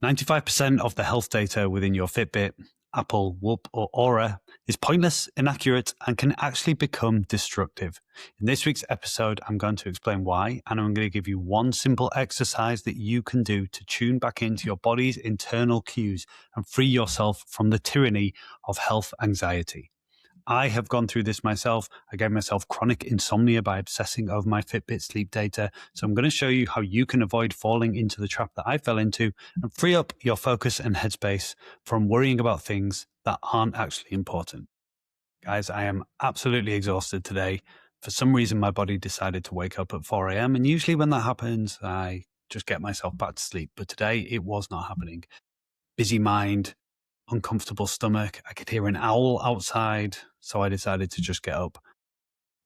95% of the health data within your Fitbit, Apple, Whoop, or Aura is pointless, inaccurate, and can actually become destructive. In this week's episode, I'm going to explain why, and I'm going to give you one simple exercise that you can do to tune back into your body's internal cues and free yourself from the tyranny of health anxiety. I have gone through this myself. I gave myself chronic insomnia by obsessing over my Fitbit sleep data. So I'm going to show you how you can avoid falling into the trap that I fell into and free up your focus and headspace from worrying about things that aren't actually important. Guys, I am absolutely exhausted today. For some reason, my body decided to wake up at 4 a.m. And usually when that happens, I just get myself back to sleep. But today it was not happening. Busy mind, uncomfortable stomach. I could hear an owl outside, so I decided to just get up.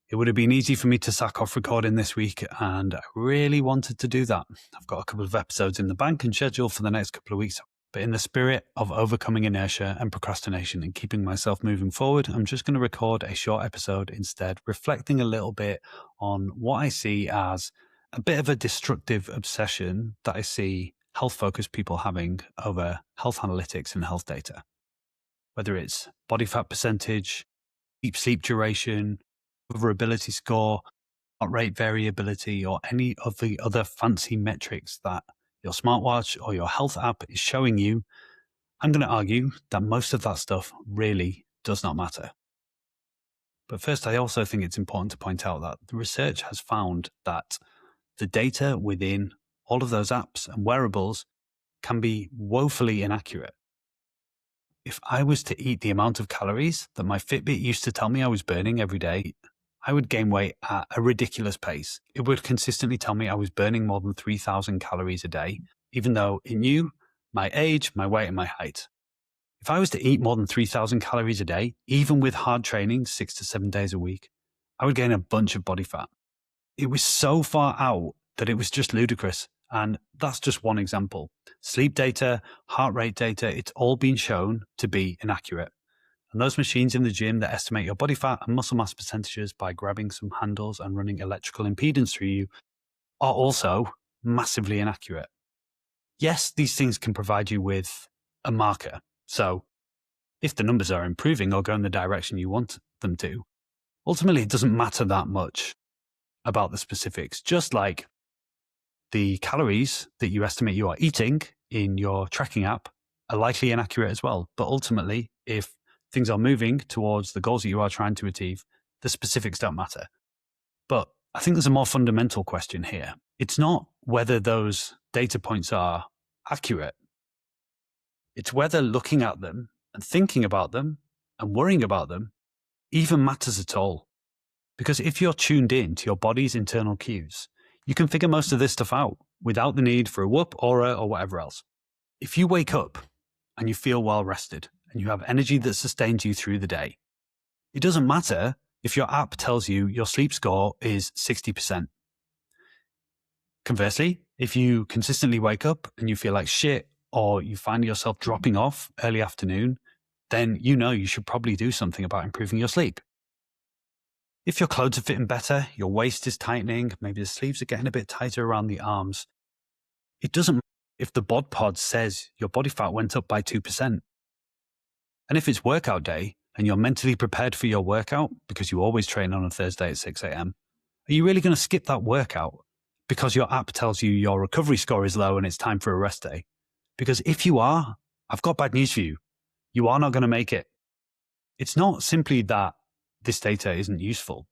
It would have been easy for me to sack off recording this week, and I really wanted to do that. I've got a couple of episodes in the bank and scheduled for the next couple of weeks, but in the spirit of overcoming inertia and procrastination and keeping myself moving forward, I'm just going to record a short episode instead, reflecting a little bit on what I see as a bit of a destructive obsession that I see health-focused people having over health analytics and health data. Whether it's body fat percentage, deep sleep duration, overability score, heart rate variability, or any of the other fancy metrics that your smartwatch or your health app is showing you, I'm going to argue that most of that stuff really does not matter. But first, I also think it's important to point out that the research has found that the data within all of those apps and wearables can be woefully inaccurate. If I was to eat the amount of calories that my Fitbit used to tell me I was burning every day, I would gain weight at a ridiculous pace. It would consistently tell me I was burning more than 3,000 calories a day, even though it knew my age, my weight, and my height. If I was to eat more than 3,000 calories a day, even with hard training 6 to 7 days a week, I would gain a bunch of body fat. It was so far out that it was just ludicrous. And that's just one example. Sleep data, heart rate data, it's all been shown to be inaccurate. And those machines in the gym that estimate your body fat and muscle mass percentages by grabbing some handles and running electrical impedance through you are also massively inaccurate. Yes, these things can provide you with a marker. So if the numbers are improving or going the direction you want them to, ultimately it doesn't matter that much about the specifics. Just like the calories that you estimate you are eating in your tracking app are likely inaccurate as well. But ultimately, if things are moving towards the goals that you are trying to achieve, the specifics don't matter. But I think there's a more fundamental question here. It's not whether those data points are accurate. It's whether looking at them and thinking about them and worrying about them even matters at all. Because if you're tuned in to your body's internal cues, you can figure most of this stuff out without the need for a Whoop, Aura, or whatever else. If you wake up and you feel well rested and you have energy that sustains you through the day, it doesn't matter if your app tells you your sleep score is 60%. Conversely, if you consistently wake up and you feel like shit or you find yourself dropping off early afternoon, then you know you should probably do something about improving your sleep. If your clothes are fitting better, your waist is tightening, maybe the sleeves are getting a bit tighter around the arms, it doesn't matter if the bod pod says your body fat went up by 2%. And if it's workout day and you're mentally prepared for your workout because you always train on a Thursday at 6 a.m., are you really going to skip that workout because your app tells you your recovery score is low and it's time for a rest day? Because if you are, I've got bad news for you. You are not going to make it. It's not simply that this data isn't useful.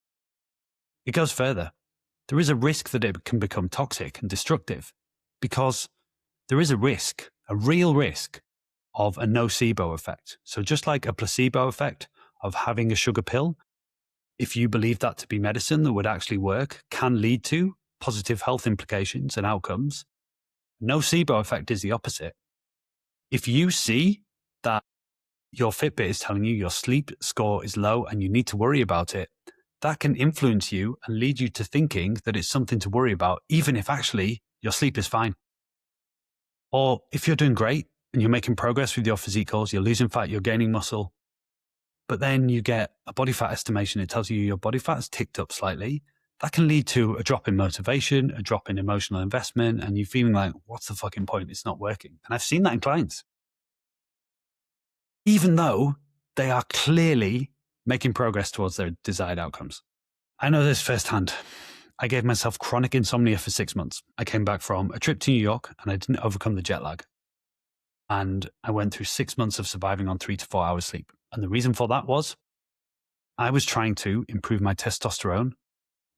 It goes further. There is a risk that it can become toxic and destructive because there is a risk, a real risk of a nocebo effect. So just like a placebo effect of having a sugar pill, if you believe that to be medicine that would actually work, can lead to positive health implications and outcomes, nocebo effect is the opposite. If you see that your Fitbit is telling you your sleep score is low and you need to worry about it, that can influence you and lead you to thinking that it's something to worry about, even if actually your sleep is fine. Or if you're doing great and you're making progress with your physique goals, you're losing fat, you're gaining muscle, but then you get a body fat estimation, it tells you your body fat's ticked up slightly, that can lead to a drop in motivation, a drop in emotional investment, and you feeling like, what's the fucking point? It's not working. And I've seen that in clients. Even though they are clearly making progress towards their desired outcomes. I know this firsthand. I gave myself chronic insomnia for 6 months. I came back from a trip to New York and I didn't overcome the jet lag. And I went through 6 months of surviving on 3 to 4 hours sleep. And the reason for that was I was trying to improve my testosterone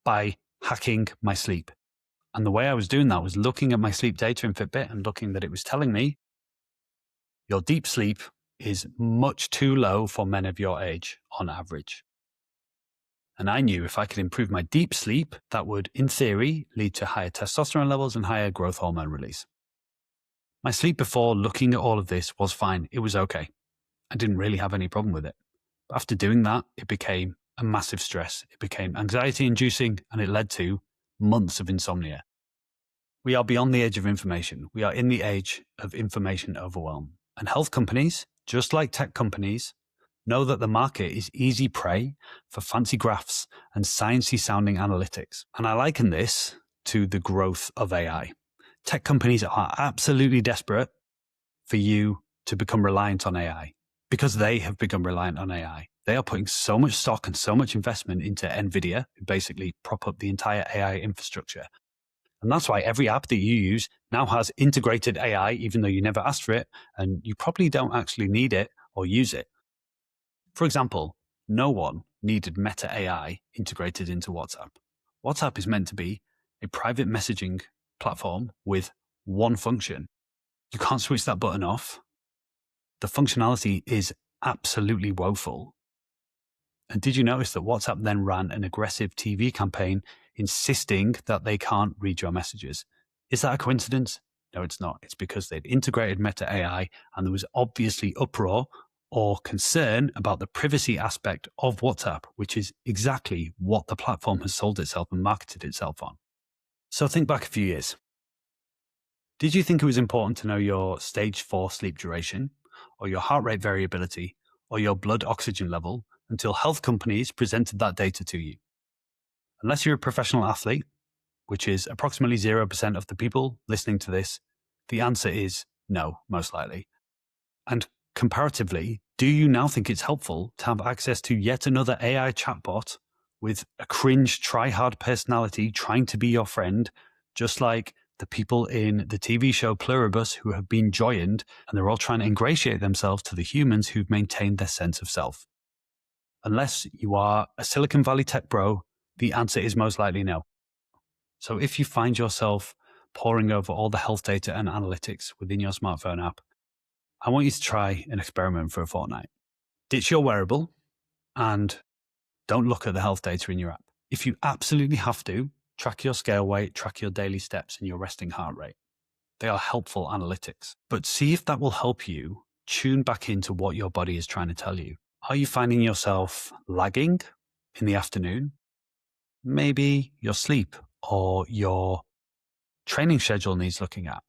by hacking my sleep. And the way I was doing that was looking at my sleep data in Fitbit and looking that it was telling me your deep sleep is much too low for men of your age on average. And I knew if I could improve my deep sleep, that would, in theory, lead to higher testosterone levels and higher growth hormone release. My sleep before looking at all of this was fine. It was okay. I didn't really have any problem with it. But after doing that, it became a massive stress. It became anxiety inducing and it led to months of insomnia. We are beyond the age of information. We are in the age of information overwhelm. And health companies, just like tech companies, know that the market is easy prey for fancy graphs and sciencey sounding analytics. And I liken this to the growth of AI. Tech companies are absolutely desperate for you to become reliant on AI because they have become reliant on AI. They are putting so much stock and so much investment into NVIDIA, who basically prop up the entire AI infrastructure. And that's why every app that you use now has integrated AI, even though you never asked for it, and you probably don't actually need it or use it. For example, no one needed Meta AI integrated into WhatsApp. WhatsApp is meant to be a private messaging platform with one function. You can't switch that button off. The functionality is absolutely woeful. And did you notice that WhatsApp then ran an aggressive TV campaign insisting that they can't read your messages? Is that a coincidence? No, it's not. It's because they'd integrated Meta AI and there was obviously uproar or concern about the privacy aspect of WhatsApp, which is exactly what the platform has sold itself and marketed itself on. So think back a few years. Did you think it was important to know your stage 4 sleep duration, or your heart rate variability, or your blood oxygen level until health companies presented that data to you? Unless you're a professional athlete, which is approximately 0% of the people listening to this, the answer is no, most likely. And comparatively, do you now think it's helpful to have access to yet another AI chatbot with a cringe, try-hard personality trying to be your friend, just like the people in the TV show Pluribus who have been joined, and they're all trying to ingratiate themselves to the humans who've maintained their sense of self? Unless you are a Silicon Valley tech bro, the answer is most likely no. So if you find yourself poring over all the health data and analytics within your smartphone app, I want you to try an experiment for a fortnight. Ditch your wearable and don't look at the health data in your app. If you absolutely have to, track your scale weight, track your daily steps and your resting heart rate. They are helpful analytics. But see if that will help you tune back into what your body is trying to tell you. Are you finding yourself lagging in the afternoon? Maybe your sleep or your training schedule needs looking at.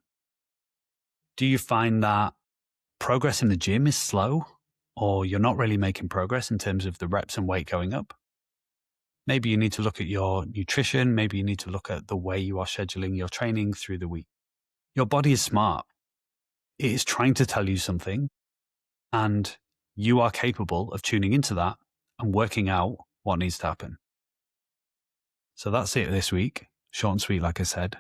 Do you find that progress in the gym is slow, or you're not really making progress in terms of the reps and weight going up? Maybe you need to look at your nutrition. Maybe you need to look at the way you are scheduling your training through the week. Your body is smart. It is trying to tell you something, and you are capable of tuning into that and working out what needs to happen. So that's it this week. Short and sweet, like I said.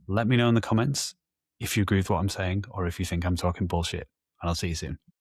Let me know in the comments if you agree with what I'm saying or if you think I'm talking bullshit, and I'll see you soon.